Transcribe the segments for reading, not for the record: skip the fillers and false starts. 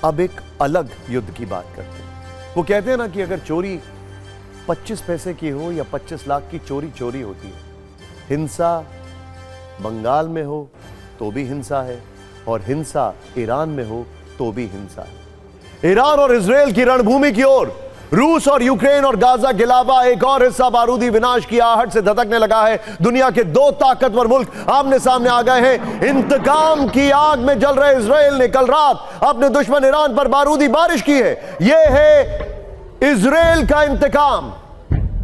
अब एक अलग युद्ध की बात करते हैं। वो कहते हैं ना कि अगर चोरी 25 पैसे की हो या 25 लाख की चोरी चोरी होती है। हिंसा बंगाल में हो तो भी हिंसा है, और हिंसा ईरान में हो तो भी हिंसा है। ईरान और इजराइल की रणभूमि की ओर रूस और यूक्रेन और गाजा के अलावा एक और हिस्सा बारूदी विनाश की आहट से धधकने लगा है। दुनिया के दो ताकतवर मुल्क आमने सामने आ गए हैं। इंतकाम की आग में जल रहे इजराइल ने कल रात अपने दुश्मन ईरान पर बारूदी बारिश की है। यह है इजराइल का इंतकाम।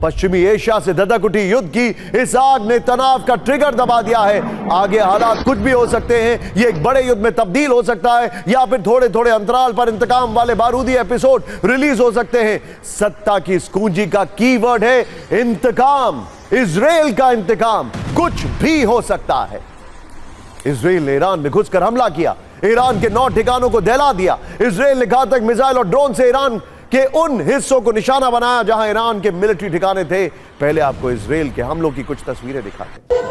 पश्चिमी एशिया से धधक उठी युद्ध की इस आग ने तनाव का ट्रिगर दबा दिया है। आगे हालात कुछ भी हो सकते हैं। यह एक बड़े युद्ध में तब्दील हो सकता है, या फिर थोड़े थोड़े अंतराल पर इंतकाम वाले बारूदी एपिसोड रिलीज हो सकते हैं। सत्ता की इस कुंजी का कीवर्ड है इंतकाम। इजराइल का इंतकाम। कुछ भी हो सकता है। इजराइल ने ईरान में घुसकर हमला किया, ईरान के 9 ठिकानों को दहला दिया। इजराइल ने घातक मिसाइल और ड्रोन से ईरान के उन हिस्सों को निशाना बनाया जहां ईरान के मिलिट्री ठिकाने थे। पहले आपको इजराइल के हमलों की कुछ तस्वीरें दिखाते हैं,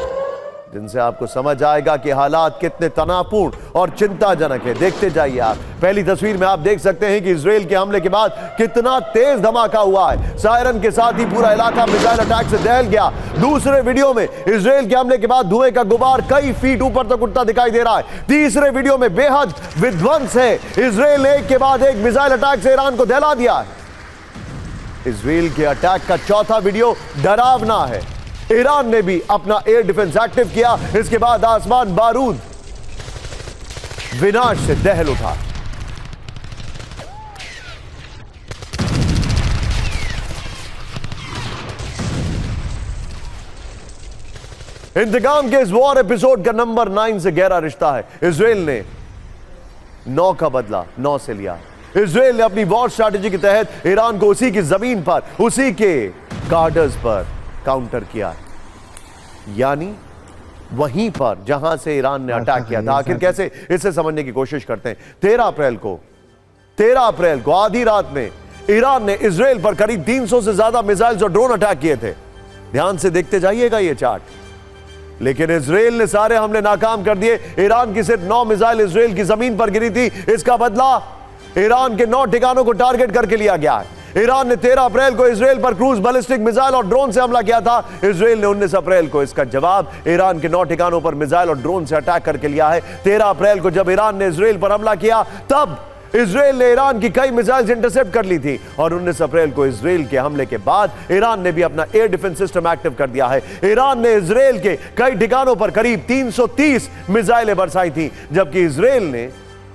जिनसे आपको समझ आएगा कि हालात कितने तनावपूर्ण और चिंताजनक है। देखते जाइए आप। पहली तस्वीर में आप देख सकते हैं कि इजराइल के हमले के बाद कितना तेज धमाका हुआ है। सायरन के साथ ही पूरा इलाका मिसाइल अटैक से दहल गया। दूसरे वीडियो में इजराइल के हमले के बाद धुएं का गुबार कई फीट ऊपर तक उठता दिखाई दे रहा है। तीसरे वीडियो में बेहद विध्वंस है। इजराइल ने एक के बाद एक मिसाइल अटैक से ईरान को दहला दिया है। इजराइल के अटैक का चौथा वीडियो डरावना है। ईरान ने भी अपना एयर डिफेंस एक्टिव किया। इसके बाद आसमान बारूद विनाश से दहल उठा। इंतकाम के इस वॉर एपिसोड का नंबर 9 से गहरा रिश्ता है। इजराइल ने 9 का बदला 9 से लिया। इजराइल ने अपनी वॉर स्ट्रैटेजी के तहत ईरान को उसी की जमीन पर, उसी के कार्डर्स पर काउंटर किया, यानी वहीं पर जहां से ईरान ने अटैक किया था। आखिर कैसे, इसे समझने की कोशिश करते हैं। 13 अप्रैल को आधी रात में ईरान ने इजराइल पर करीब 300 से ज्यादा मिसाइल्स और ड्रोन अटैक किए थे। ध्यान से देखते जाइएगा ये चार्ट। लेकिन इजराइल ने सारे हमले नाकाम कर दिए। ईरान की सिर्फ 9 मिसाइल इजराइल की जमीन पर गिरी थी। इसका बदला ईरान के 9 ठिकानों को टारगेट करके लिया गया है। ईरान ने 13 अप्रैल को इजराइल पर क्रूज बैलिस्टिक मिसाइल और ड्रोन से हमला किया था। इजराइल ने 19 अप्रैल को इसका जवाब ईरान के 9 ठिकानों पर मिसाइल और ड्रोन से अटैक करके लिया है। 13 अप्रैल को जब ईरान ने इजराइल पर हमला किया, तब इजराइल ने ईरान की कई मिसाइल्स इंटरसेप्ट कर ली थी। और 19 अप्रैल को इजराइल के हमले के बाद ईरान ने भी अपना एयर डिफेंस सिस्टम एक्टिव कर दिया है। ईरान ने इजराइल के कई ठिकानों पर करीब 330 मिसाइलें बरसाई थी, जबकि इजराइल ने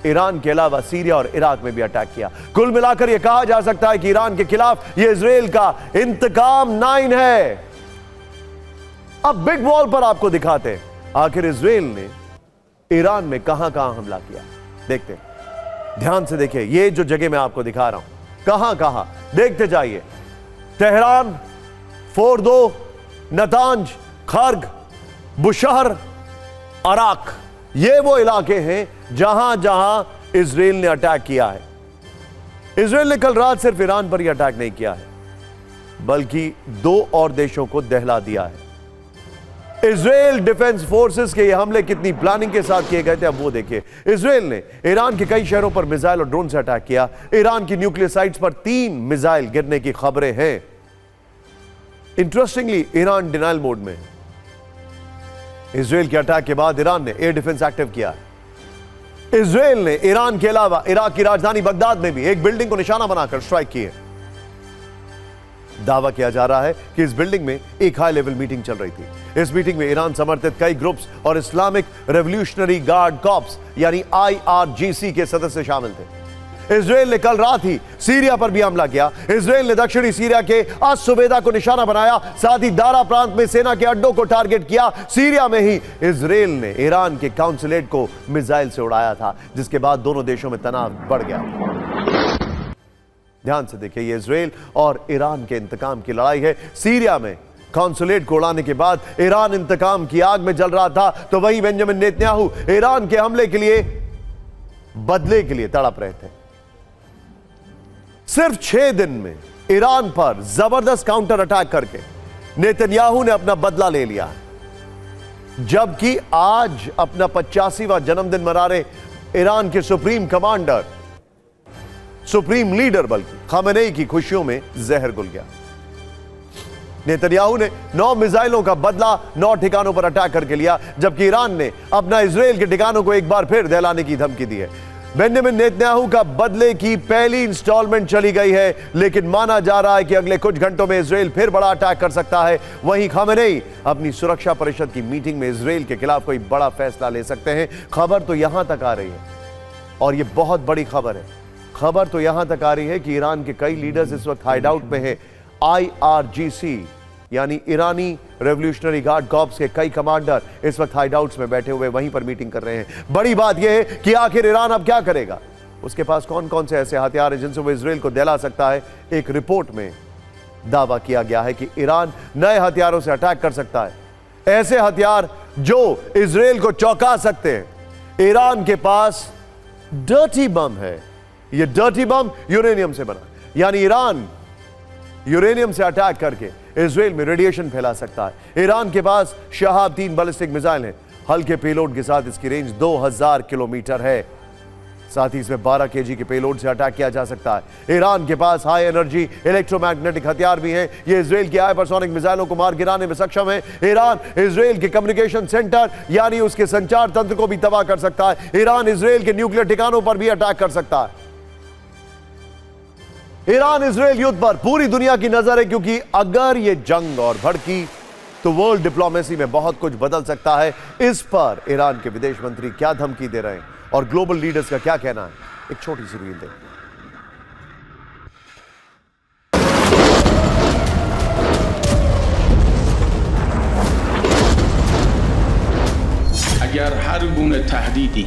ईरान के अलावा सीरिया और इराक में भी अटैक किया। कुल मिलाकर यह कहा जा सकता है कि ईरान के खिलाफ यह इजराइल का इंतकाम 9 है। अब बिग वॉल पर आपको दिखाते हैं आखिर इजराइल ने ईरान में कहां कहां हमला किया। देखते हैं, ध्यान से देखिए। ये जो जगह मैं आपको दिखा रहा हूं, कहां कहां, देखते जाइए। Tehran, Fordow, Natanz, Kharg, Bushehr, Arak, ये वो इलाके हैं जहां जहां इजराइल ने अटैक किया है। इजराइल ने कल रात सिर्फ ईरान पर ही अटैक नहीं किया है, बल्कि 2 और देशों को दहला दिया है। इजराइल डिफेंस फोर्सेस के ये हमले कितनी प्लानिंग के साथ किए गए थे, अब वो देखिए। इजराइल ने ईरान के कई शहरों पर मिसाइल और ड्रोन से अटैक किया। ईरान की न्यूक्लियर साइट्स पर 3 मिसाइल गिरने की खबरें हैं। इंटरेस्टिंगली ईरान डिनाइल मोड में है। इजराइल के अटैक के बाद ईरान ने एयर डिफेंस एक्टिव किया है। इजराइल ने ईरान के अलावा इराक की राजधानी बगदाद में भी एक बिल्डिंग को निशाना बनाकर स्ट्राइक की है। दावा किया जा रहा है कि इस बिल्डिंग में एक हाई लेवल मीटिंग चल रही थी। इस मीटिंग में ईरान समर्थित कई ग्रुप्स और इस्लामिक रेवोल्यूशनरी गार्ड कॉर्प्स यानी IRGC के सदस्य शामिल थे। इजराइल ने कल रात ही सीरिया पर भी हमला किया। इजराइल ने दक्षिणी सीरिया के अस-सुबेदा को निशाना बनाया, साथ ही दारा प्रांत में सेना के अड्डों को टारगेट किया। सीरिया में ही इजराइल ने ईरान के काउंसुलेट को मिसाइल से उड़ाया था, जिसके बाद दोनों देशों में तनाव बढ़ गया। ध्यान से देखिए, ये इजराइल और ईरान के इंतकाम की लड़ाई है। सीरिया में काउंसुलेट को उड़ाने के बाद ईरान इंतकाम की आग में जल रहा था, तो वहीं बेंजामिन नेतन्याहू ईरान के हमले के लिए, बदले के लिए तड़प रहे थे। सिर्फ 6 दिन में ईरान पर जबरदस्त काउंटर अटैक करके नेतन्याहू ने अपना बदला ले लिया, जबकि आज अपना 85वां जन्मदिन मना रहे ईरान के सुप्रीम कमांडर सुप्रीम लीडर बल्कि खामेनेई की खुशियों में जहर घुल गया। नेतन्याहू ने 9 मिसाइलों का बदला 9 ठिकानों पर अटैक करके लिया, जबकि ईरान ने अपना इजराइल के ठिकानों को एक बार फिर दहलाने की धमकी दी है। बेंजामिन नेतन्याहू का बदले की पहली इंस्टॉलमेंट चली गई है, लेकिन माना जा रहा है कि अगले कुछ घंटों में इजराइल फिर बड़ा अटैक कर सकता है। वहीं खामेनेई अपनी सुरक्षा परिषद की मीटिंग में इजराइल के खिलाफ कोई बड़ा फैसला ले सकते हैं। खबर तो यहां तक आ रही है, और यह बहुत बड़ी खबर है। खबर तो यहां तक आ रही है कि ईरान के कई लीडर्स इस वक्त हाइडआउट में हैं। IRGC यानी ईरानी रेवोल्यूशनरी गार्ड कॉर्प्स के कई कमांडर इस वक्त हाइडआउट्स में बैठे हुए वहीं पर मीटिंग कर रहे हैं। बड़ी बात यह है कि आखिर ईरान अब क्या करेगा, उसके पास कौन कौन से ऐसे हथियार हैं जिनसे वो इजराइल को दहला सकता है। एक रिपोर्ट में दावा किया गया है कि ईरान नए हथियारों से अटैक कर सकता है, ऐसे हथियार जो इजराइल को चौंका सकते हैं। ईरान के पास डर्टी बम है। यह डर्टी बम यूरेनियम से बना, यानी ईरान यूरेनियम से अटैक करके इजराइल में रेडिएशन फैला सकता है। ईरान के पास शहाब 3 बैलिस्टिक मिसाइल हैं। हल्के पेलोड के साथ इसकी रेंज 2000 किलोमीटर है। साथ ही इसमें 12 केजी के पेलोड से अटैक किया जा सकता है। ईरान के पास हाई एनर्जी इलेक्ट्रोमैग्नेटिक हथियार भी हैं। ये इजराइल की हाइपरसोनिक मिसाइलों को मार गिराने में सक्षम है। ईरान इजराइल के कम्युनिकेशन सेंटर यानी उसके संचार तंत्र को भी तबाह कर सकता है। ईरान इजराइल के न्यूक्लियर ठिकानों पर भी अटैक कर सकता है। ईरान इजराइल युद्ध पर पूरी दुनिया की नजर है, क्योंकि अगर यह जंग और भड़की तो वर्ल्ड डिप्लोमेसी में बहुत कुछ बदल सकता है। इस पर ईरान के विदेश मंत्री क्या धमकी दे रहे हैं और ग्लोबल लीडर्स का क्या कहना है, एक छोटी सी रील देखिए। अगर हर गुने तहदीदी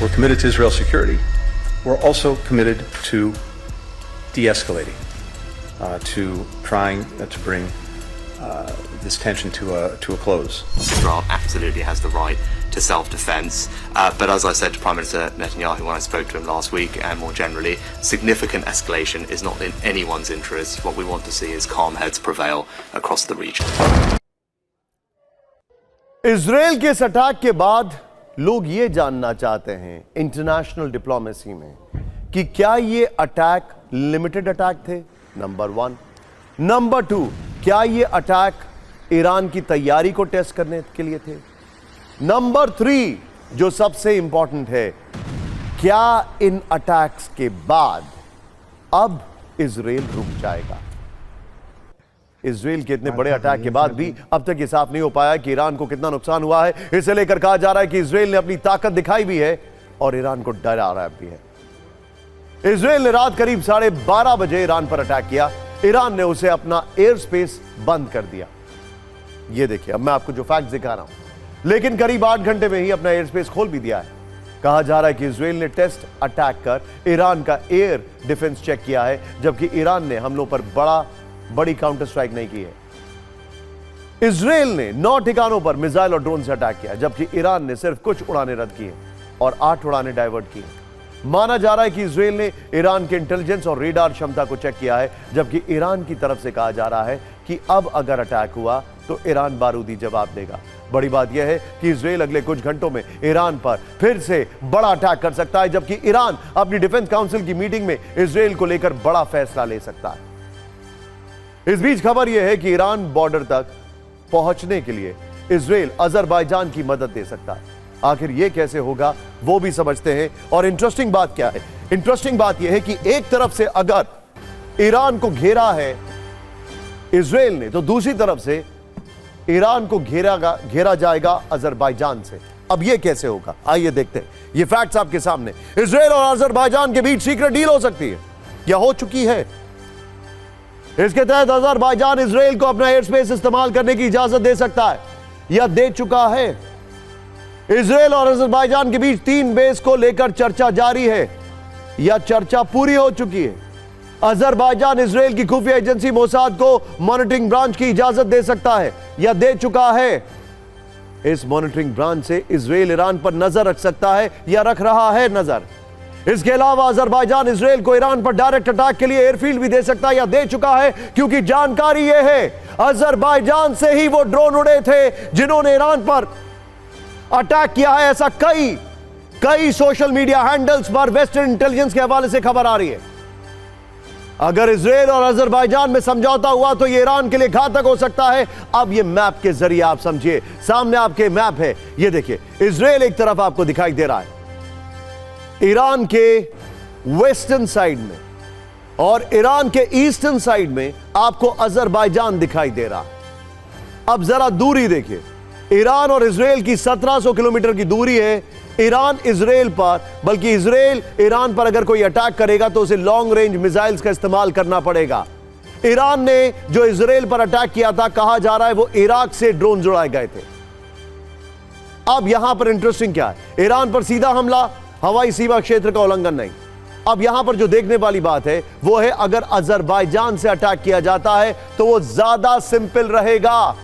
We're committed to Israel's security. We're also committed to de-escalating, to trying to bring this tension to a close. Israel absolutely has the right to self-defense, but as I said to Prime Minister Netanyahu when I spoke to him last week, and more generally, significant escalation is not in anyone's interest. What we want to see is calm heads prevail across the region. Israel के इस attack के बाद लोग ये जानना चाहते हैं international diplomacy में कि क्या ये अटैक लिमिटेड अटैक थे, नंबर 1। नंबर 2, क्या ये अटैक ईरान की तैयारी को टेस्ट करने के लिए थे। नंबर 3, जो सबसे इंपॉर्टेंट है, क्या इन अटैक्स के बाद अब इजराइल रुक जाएगा। इजराइल के इतने बड़े अटैक के बाद भी अब तक ये साफ नहीं हो पाया कि ईरान को कितना नुकसान हुआ है। इसे लेकर कहा जा रहा है कि इजराइल ने अपनी ताकत दिखाई भी है और ईरान को डरा रहा भी है। इजराइल ने रात करीब 12:30 बजे ईरान पर अटैक किया। ईरान ने उसे अपना एयर स्पेस बंद कर दिया। ये देखिए, अब मैं आपको जो फैक्ट दिखा रहा हूं, लेकिन करीब 8 घंटे में ही अपना एयर स्पेस खोल भी दिया है। कहा जा रहा है कि इजराइल ने टेस्ट अटैक कर ईरान का एयर डिफेंस चेक किया है, जबकि ईरान ने हमलों पर बड़ी काउंटर स्ट्राइक नहीं की है। इजराइल ने 9 ठिकानों पर मिसाइल और ड्रोन से अटैक किया, जबकि ईरान ने सिर्फ कुछ उड़ानें रद्द की हैं और 8 उड़ानें डाइवर्ट की हैं। माना जा रहा है कि इजराइल ने ईरान के इंटेलिजेंस और रेडार क्षमता को चेक किया है, जबकि ईरान की तरफ से कहा जा रहा है कि अब अगर अटैक हुआ तो ईरान बारूदी जवाब देगा। बड़ी बात यह है कि इजराइल अगले कुछ घंटों में ईरान पर फिर से बड़ा अटैक कर सकता है, जबकि ईरान अपनी डिफेंस काउंसिल की मीटिंग में इजराइल को लेकर बड़ा फैसला ले सकता है। इस बीच खबर यह है कि ईरान बॉर्डर तक पहुंचने के लिए इजराइल अजरबैजान की मदद दे सकता है। आखिर यह कैसे होगा वो भी समझते हैं। और इंटरेस्टिंग बात क्या है, इंटरेस्टिंग बात यह है कि एक तरफ से अगर ईरान को घेरा है इजराइल ने, तो दूसरी तरफ से ईरान को घेरा जाएगा अजरबैजान से। अब ये कैसे होगा, आइए देखते हैं। ये फैक्ट्स आपके सामने। इजराइल और अजरबैजान के बीच सीक्रेट डील हो सकती है या हो चुकी है। इसके तहत अजरबैजान इजराइल को अपना एयर स्पेस इस्तेमाल करने की इजाजत दे सकता है या दे चुका है। इजराइल और अजरबैजान के बीच 3 बेस को लेकर चर्चा जारी है या चर्चा पूरी हो चुकी है। अजरबैजान इजराइल की खुफिया एजेंसी मोसाद को मॉनिटरिंग ब्रांच की इजाजत दे सकता है या दे चुका है। इस मॉनिटरिंग ब्रांच से इजराइल ईरान पर नजर रख सकता है या रख रहा है नजर। इसके अलावा अजरबैजान इजराइल को ईरान पर डायरेक्ट अटैक के लिए एयरफील्ड भी दे सकता है या दे चुका है, क्योंकि जानकारी यह है अजरबैजान से ही वो ड्रोन उड़े थे जिन्होंने ईरान पर अटैक किया है। ऐसा कई सोशल मीडिया हैंडल्स पर वेस्टर्न इंटेलिजेंस के हवाले से खबर आ रही है। अगर इजराइल और अजरबैजान में समझौता हुआ तो यह ईरान के लिए घातक हो सकता है। अब यह मैप के जरिए आप समझिए, सामने आपके मैप है, यह देखिए। इजराइल एक तरफ आपको दिखाई दे रहा है ईरान के वेस्टर्न साइड में, और ईरान के ईस्टर्न साइड में आपको अजरबैजान दिखाई दे रहा है। अब जरा दूरी देखिए, ईरान और इजराइल की 1700 किलोमीटर की दूरी है। ईरान इजराइल पर, बल्कि इजराइल ईरान पर अगर कोई अटैक करेगा तो उसे लॉन्ग रेंज मिसाइल्स का इस्तेमाल करना पड़ेगा। ईरान ने जो इजराइल पर अटैक किया था, कहा जा रहा है वो इराक से ड्रोन जुड़ाए गए थे। अब यहां पर इंटरेस्टिंग क्या है, ईरान पर सीधा हमला, हवाई सीमा क्षेत्र का उल्लंघन नहीं। अब यहां पर जो देखने वाली बात है वो है अगर अजरबैजान से अटैक किया जाता है तो वो ज्यादा सिंपल रहेगा।